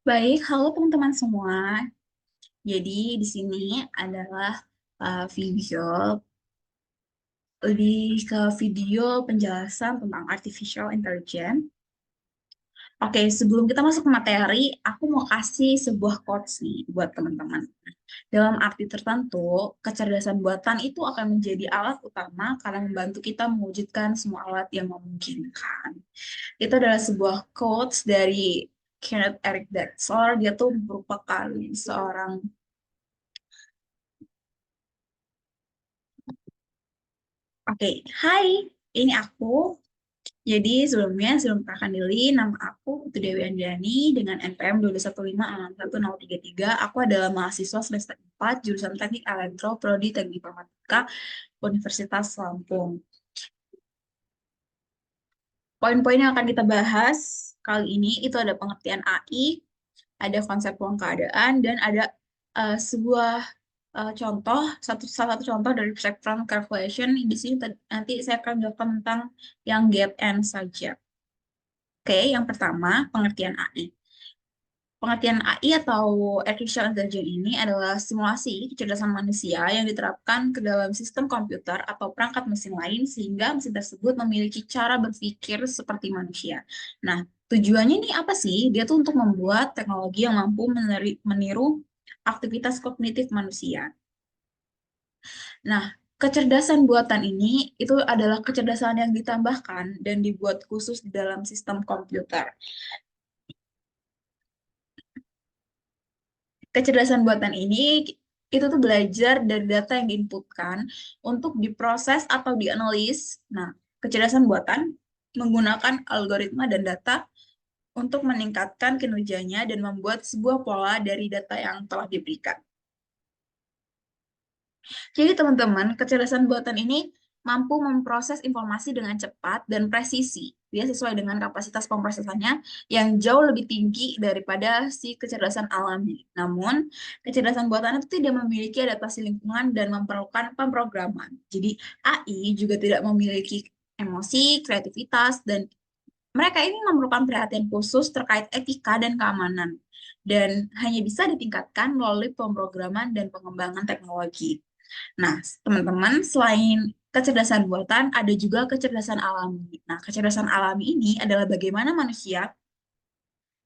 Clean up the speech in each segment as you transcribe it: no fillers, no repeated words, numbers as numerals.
Baik, halo teman-teman semua. Jadi di sini adalah video lebih ke video penjelasan tentang artificial intelligence. Oke, sebelum kita masuk ke materi, aku mau kasih sebuah quotes nih buat teman-teman. Dalam arti tertentu, kecerdasan buatan itu akan menjadi alat utama karena membantu kita mewujudkan semua alat yang memungkinkan. Itu adalah sebuah quotes dari Kenneth Eric Drexler. Dia tuh merupakan seorang. Oke, hai, ini aku. Jadi sebelum perkenalkan diri, nama aku Putu Dewi Andiani dengan NPM 215661033. Aku adalah mahasiswa semester 4 jurusan Teknik Elektro Prodi Teknik Informatika Universitas Lampung. Poin-poin yang akan kita bahas kali ini itu ada pengertian AI, ada konsep ruang keadaan, dan ada sebuah contoh, salah satu contoh dari spectrum calculation. Di sini nanti saya akan menjelaskan tentang yang get and saja. Oke, yang pertama, pengertian AI. Pengertian AI atau artificial intelligence ini adalah simulasi kecerdasan manusia yang diterapkan ke dalam sistem komputer atau perangkat mesin lain sehingga mesin tersebut memiliki cara berpikir seperti manusia. Nah, tujuannya ini apa sih? Dia tuh untuk membuat teknologi yang mampu meniru aktivitas kognitif manusia. Nah, kecerdasan buatan ini itu adalah kecerdasan yang ditambahkan dan dibuat khusus di dalam sistem komputer. Kecerdasan buatan ini itu tuh belajar dari data yang diinputkan untuk diproses atau dianalis. Nah, kecerdasan buatan menggunakan algoritma dan data untuk meningkatkan kinerjanya dan membuat sebuah pola dari data yang telah diberikan. Jadi teman-teman, kecerdasan buatan ini mampu memproses informasi dengan cepat dan presisi. Dia sesuai dengan kapasitas pemrosesannya yang jauh lebih tinggi daripada si kecerdasan alami. Namun, kecerdasan buatan itu tidak memiliki adaptasi lingkungan dan memerlukan pemrograman. Jadi, AI juga tidak memiliki emosi, kreativitas, dan mereka ini memerlukan perhatian khusus terkait etika dan keamanan. Dan hanya bisa ditingkatkan melalui pemrograman dan pengembangan teknologi. Nah, teman-teman, selain kecerdasan buatan, ada juga kecerdasan alami. Nah, kecerdasan alami ini adalah bagaimana manusia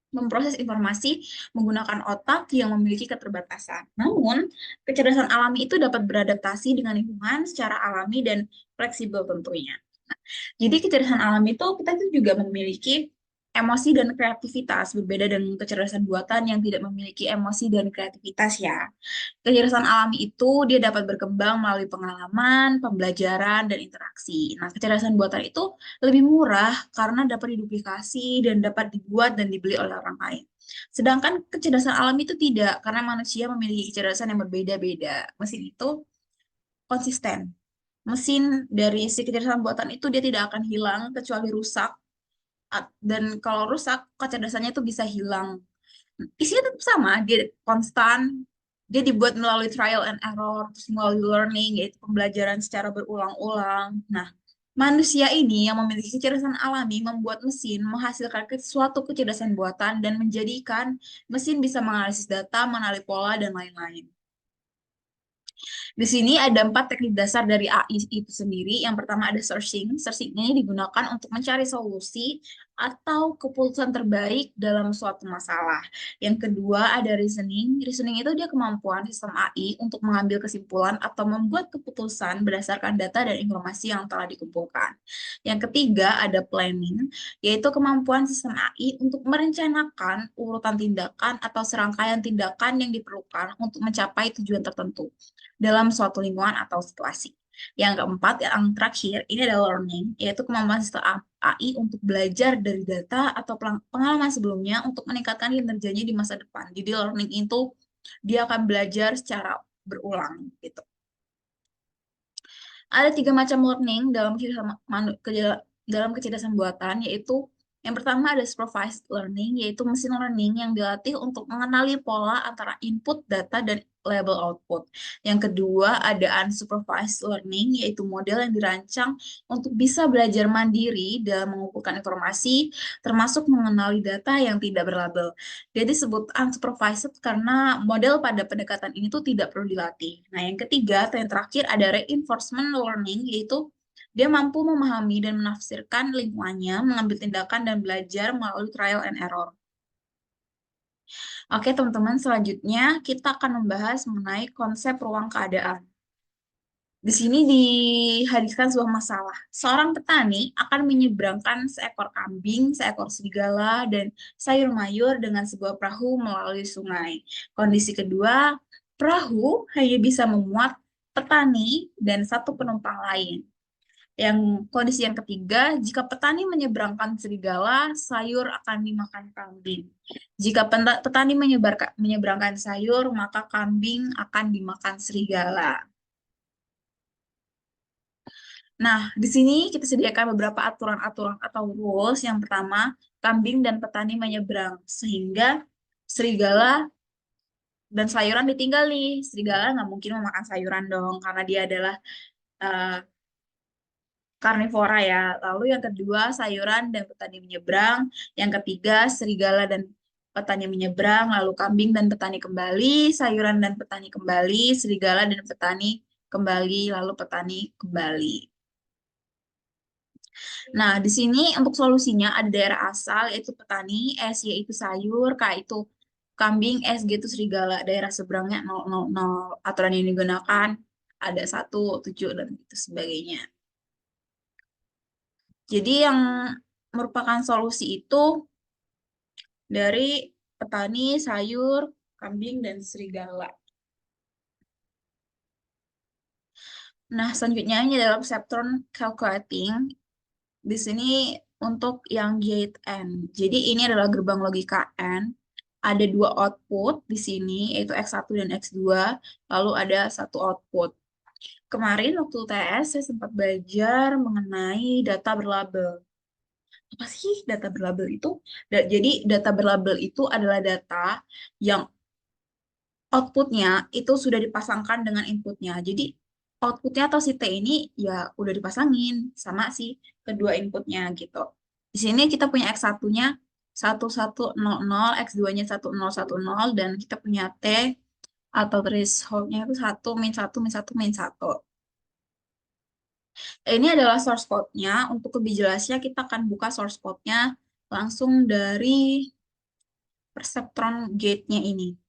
memproses informasi menggunakan otak yang memiliki keterbatasan. Namun, kecerdasan alami itu dapat beradaptasi dengan lingkungan secara alami dan fleksibel tentunya. Jadi kecerdasan alam itu kita itu juga memiliki emosi dan kreativitas, berbeda dengan kecerdasan buatan yang tidak memiliki emosi dan kreativitas ya. Kecerdasan alami itu dia dapat berkembang melalui pengalaman, pembelajaran, dan interaksi. Nah, kecerdasan buatan itu lebih murah karena dapat diduplikasi dan dapat dibuat dan dibeli oleh orang lain. Sedangkan kecerdasan alami itu tidak, karena manusia memiliki kecerdasan yang berbeda-beda. Mesin itu konsisten. Mesin dari si kecerdasan buatan itu dia tidak akan hilang kecuali rusak. Dan kalau rusak, kecerdasannya itu bisa hilang. Isinya tetap sama, dia konstan, dia dibuat melalui trial and error, terus melalui learning, yaitu pembelajaran secara berulang-ulang. Nah, manusia ini yang memiliki kecerdasan alami membuat mesin menghasilkan suatu kecerdasan buatan dan menjadikan mesin bisa menganalisis data, mengenali pola, dan lain-lain. Di sini ada 4 teknik dasar dari AI itu sendiri. Yang pertama ada searching. Searching ini digunakan untuk mencari solusi atau keputusan terbaik dalam suatu masalah. Yang kedua ada reasoning. Reasoning itu dia kemampuan sistem AI untuk mengambil kesimpulan atau membuat keputusan berdasarkan data dan informasi yang telah dikumpulkan. Yang ketiga ada planning, yaitu kemampuan sistem AI untuk merencanakan urutan tindakan atau serangkaian tindakan yang diperlukan untuk mencapai tujuan tertentu dalam suatu lingkungan atau situasi. Yang keempat, yang terakhir, ini adalah learning, yaitu kemampuan sistem AI untuk belajar dari data atau pengalaman sebelumnya untuk meningkatkan kinerjanya di masa depan. Jadi learning itu dia akan belajar secara berulang gitu. Ada 3 macam learning dalam kecerdasan buatan, yaitu Yang pertama ada supervised learning, yaitu mesin learning yang dilatih untuk mengenali pola antara input data dan label output. Yang kedua ada unsupervised learning, yaitu model yang dirancang untuk bisa belajar mandiri dalam mengumpulkan informasi, termasuk mengenali data yang tidak berlabel. Dia disebut unsupervised karena model pada pendekatan ini tuh tidak perlu dilatih. Nah, yang ketiga, atau yang terakhir ada reinforcement learning, yaitu dia mampu memahami dan menafsirkan lingkungannya, mengambil tindakan dan belajar melalui trial and error. Oke, teman-teman, selanjutnya kita akan membahas mengenai konsep ruang keadaan. Di sini dihadirkan sebuah masalah. Seorang petani akan menyeberangkan seekor kambing, seekor serigala, dan sayur mayur dengan sebuah perahu melalui sungai. Kondisi kedua, perahu hanya bisa memuat petani dan satu penumpang lain. Kondisi yang ketiga, jika petani menyeberangkan serigala, sayur akan dimakan kambing. Jika petani menyeberangkan sayur, maka kambing akan dimakan serigala. Nah, di sini kita sediakan beberapa aturan-aturan atau rules. Yang pertama, kambing dan petani menyeberang, sehingga serigala dan sayuran ditinggal nih. Serigala nggak mungkin memakan sayuran dong, karena dia adalah uh, karnivora ya. Lalu yang kedua, sayuran dan petani menyeberang. Yang ketiga, serigala dan petani menyeberang. Lalu kambing dan petani kembali, sayuran dan petani kembali, serigala dan petani kembali, lalu petani kembali. Nah, di sini untuk solusinya ada daerah asal yaitu petani, S yaitu sayur, K itu kambing, SG itu serigala. Daerah seberangnya 000. Aturan yang digunakan ada 1, 7, dan itu sebagainya. Jadi yang merupakan solusi itu dari petani, sayur, kambing, dan serigala. Nah, selanjutnya ini adalah perceptron calculating. Di sini untuk yang gate N. Jadi ini adalah gerbang logika N. Ada 2 output di sini, yaitu X1 dan X2. Lalu ada 1 output. Kemarin waktu UTS saya sempat belajar mengenai data berlabel. Apa sih data berlabel itu? Jadi data berlabel itu adalah data yang outputnya itu sudah dipasangkan dengan inputnya. Jadi outputnya atau si T ini ya udah dipasangin sama si kedua inputnya gitu. Di sini kita punya X1-nya 1100, X2-nya 1010, dan kita punya T atau threshold-nya itu 1, min 1, min 1, min 1. Ini adalah source code-nya. Untuk lebih jelasnya kita akan buka source code-nya langsung dari perceptron gate-nya ini.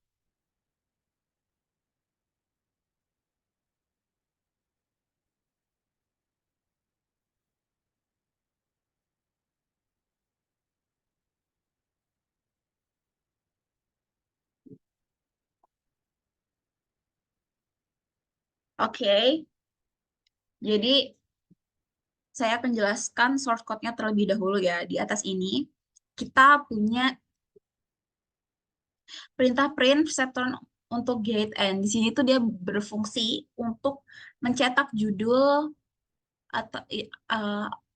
Oke, jadi saya akan jelaskan source code-nya terlebih dahulu ya. Di atas ini kita punya perintah print perceptron untuk gate N. Di sini tuh dia berfungsi untuk mencetak judul atau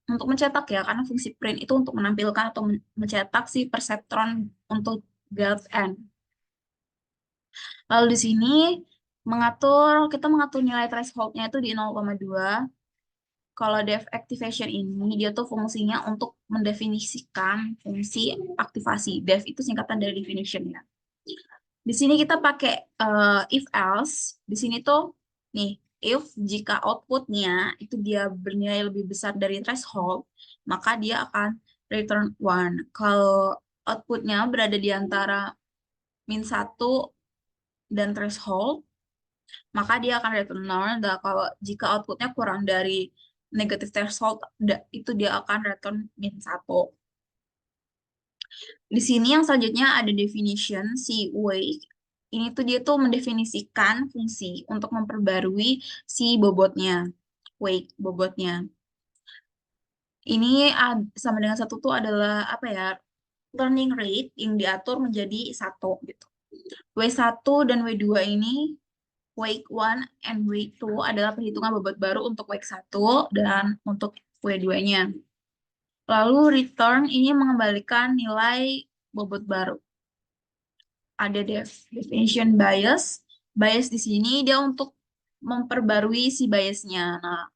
untuk mencetak ya, karena fungsi print itu untuk menampilkan atau mencetak si perceptron untuk gate N. Lalu di sini kita mengatur nilai threshold-nya itu di 0,2. Kalau def activation ini dia tuh fungsinya untuk mendefinisikan fungsi aktivasi. Def itu singkatan dari definition ya. Di sini kita pakai if else. Di sini tuh nih, if jika outputnya itu dia bernilai lebih besar dari threshold, maka dia akan return 1. Kalau outputnya berada di antara min 1 dan threshold, maka dia akan return 0. Dan kalau jika outputnya kurang dari negative threshold, itu dia akan return min 1. Di sini yang selanjutnya ada definition si wake. Ini tuh dia tuh mendefinisikan fungsi untuk memperbarui si bobotnya, wake bobotnya. Ini sama dengan 1 tuh adalah apa ya? Learning rate yang diatur menjadi 1 gitu. W1 dan W2 ini wake 1 and wake 2 adalah perhitungan bobot baru untuk wake 1 dan untuk W2-nya. Lalu return ini mengembalikan nilai bobot baru. Ada definition bias. Bias di sini dia untuk memperbarui si biasnya. Nah,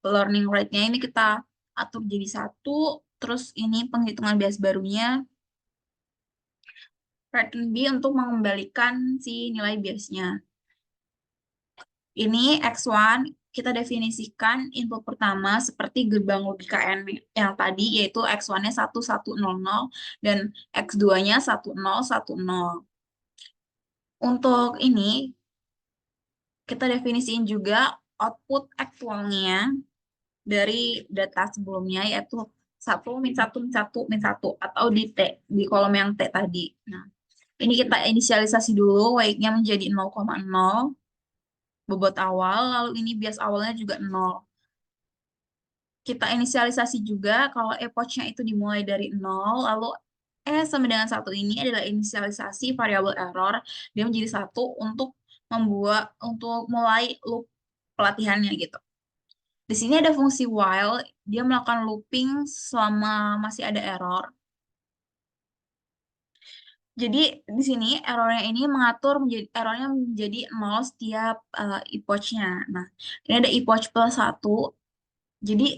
learning rate-nya ini kita atur jadi 1, terus ini penghitungan bias barunya return B untuk mengembalikan si nilai biasnya. Ini X1 kita definisikan input pertama seperti gerbang logika N yang tadi, yaitu X1-nya 1100 dan X2-nya 1010. Untuk ini, kita definisiin juga output aktualnya dari data sebelumnya, yaitu 1 min 1 min 1 min 1, atau di T, di kolom yang T tadi. Nah, ini kita inisialisasi dulu, weight-nya menjadi 0,0, bobot awal, lalu ini bias awalnya juga 0. Kita inisialisasi juga kalau epoch-nya itu dimulai dari 0, lalu sama dengan 1 ini adalah inisialisasi variabel error, dia menjadi 1 untuk mulai loop pelatihannya gitu. Di sini ada fungsi while, dia melakukan looping selama masih ada error. Jadi di sini errornya menjadi 0 setiap epoch-nya. Nah, ini ada epoch plus 1. Jadi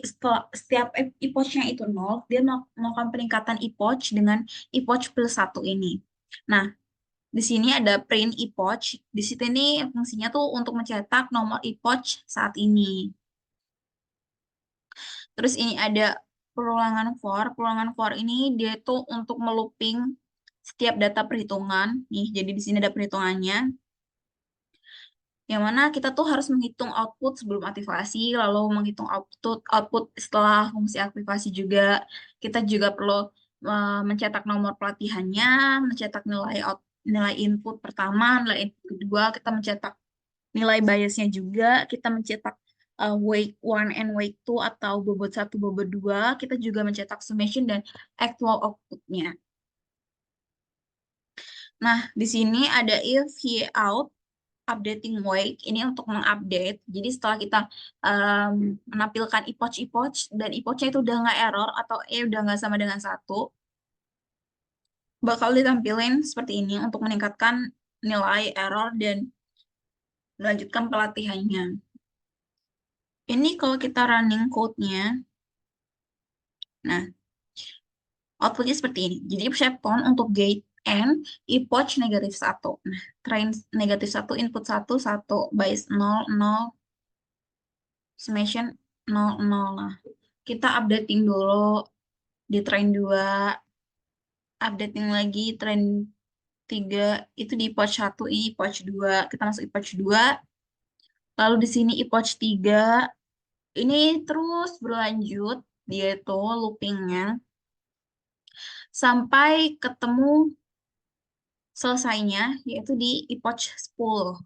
setiap epoch-nya itu 0, dia melakukan peningkatan epoch dengan epoch plus 1 ini. Nah, di sini ada print epoch. Di situ ini fungsinya tuh untuk mencetak nomor epoch saat ini. Terus ini ada perulangan for. Perulangan for ini dia tuh untuk melooping setiap data perhitungan. Nih, jadi di sini ada perhitungannya. Yang mana kita tuh harus menghitung output sebelum aktivasi, lalu menghitung output setelah fungsi aktivasi juga. Kita juga perlu mencetak nomor pelatihannya, mencetak nilai input pertama, nilai input kedua, kita mencetak nilai biasnya juga, kita mencetak weight 1 and weight 2 atau bobot 1, bobot 2, kita juga mencetak summation dan actual outputnya. Nah, di sini ada if he out updating weight, ini untuk mengupdate. Jadi setelah kita menampilkan epoch dan epochnya itu udah nggak error atau udah nggak sama dengan 1, bakal ditampilin seperti ini untuk meningkatkan nilai error dan melanjutkan pelatihannya. Ini kalau kita running code-nya, nah, outputnya seperti ini. Jadi tone untuk gate N, epoch negatif 1. Nah, train negatif 1, input 1, 1, bias 0, 0, summation 0, 0. Nah, kita updating dulu di train 2, updating lagi train 3, itu di epoch 1, ini epoch 2. Kita masuk epoch 2, lalu di sini epoch 3, ini terus berlanjut, dia itu loopingnya, sampai ketemu selesainya, yaitu di epoch 10.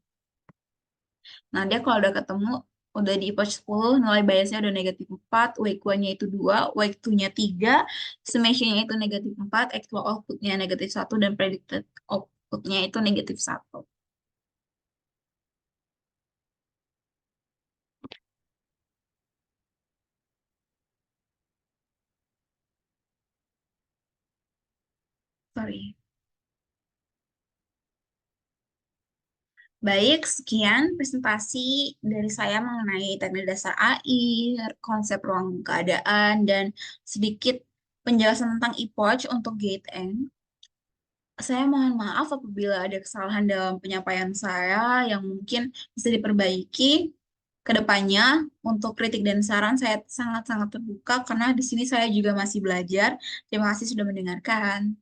Nah, dia kalau udah ketemu, udah di epoch 10, nilai biasnya udah negatif 4, wake 1-nya itu 2, wake 2-nya 3, summation-nya itu negatif 4, actual output-nya negatif 1, dan predicted output-nya itu negatif 1. Sorry. Baik, sekian presentasi dari saya mengenai teknik dasar AI, konsep ruang keadaan, dan sedikit penjelasan tentang epoch untuk gate N. Saya mohon maaf apabila ada kesalahan dalam penyampaian saya yang mungkin bisa diperbaiki ke depannya. Untuk kritik dan saran saya sangat-sangat terbuka karena di sini saya juga masih belajar. Terima kasih sudah mendengarkan.